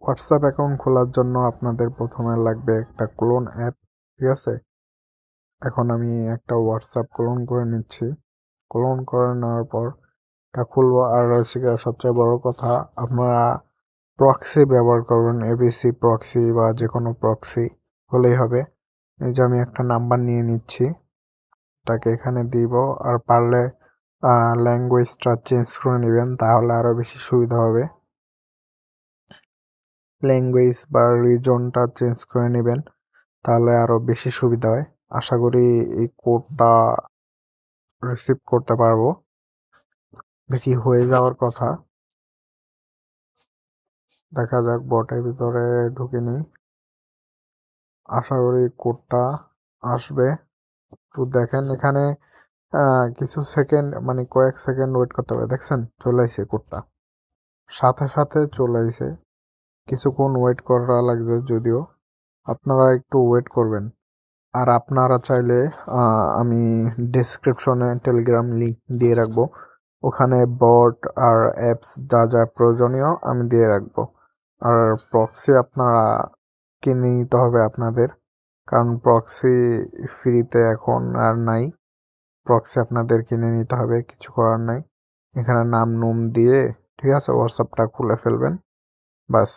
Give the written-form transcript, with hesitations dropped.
WhatsApp account খোলার জন্য আপনাদের প্রথমে লাগবে একটা ক্লোন অ্যাপ, ঠিক আছে? এখন আমি একটা হোয়াটসঅ্যাপ ক্লোন করে নিচ্ছি। ক্লোন করে নেওয়ার পর এটা খুলবো। আর হচ্ছে গিয়ে সবচেয়ে বড় কথা, আপনারা প্রক্সি ব্যবহার করবেন, এবিসি প্রক্সি বা যে কোনো প্রক্সি হলেই হবে। এই যে আমি একটা নাম্বার নিয়ে নিচ্ছি, এটাকে এখানে দিব। আর পারলে ল্যাঙ্গুয়েজটা চেঞ্জ করে নেবেন, তাহলে আরও বেশি সুবিধা হবে। ল্যাঙ্গুয়েজ বা রিজনটা চেঞ্জ করে নেবেন, তাহলে আরও বেশি সুবিধা হয়। আশা করি এই কোডটা রিসিভ করতে পারবো। দেখি হয়ে যাওয়ার কথা, দেখা যাক। বটের ভিতরে ঢুকে নিই, আশা করি কোডটা আসবে। তো দেখেন এখানে কিছু সেকেন্ড, মানে কয়েক সেকেন্ড ওয়েট করতে হবে। দেখছেন চলে আসছে কোডটা, সাথে সাথে চলে আসছে। কিছুক্ষণ ওয়েট করা লাগবে, যদিও আপনারা একটু ওয়েট করবেন। আর আপনারা চাইলে আমি ডেসক্রিপশনে টেলিগ্রাম লিঙ্ক দিয়ে রাখবো, ওখানে বট আর অ্যাপস যা যা প্রয়োজনীয় আমি দিয়ে রাখবো। আর প্রক্সি আপনারা কিনে নিতে হবে আপনাদের, কারণ প্রক্সি ফ্রিতে এখন আর নাই। প্রক্সি আপনাদের কিনে নিতে হবে, কিছু করার নাই। এখানে নাম নুম দিয়ে, ঠিক আছে, হোয়াটসঅ্যাপটা খুলে ফেলবেন, বাস।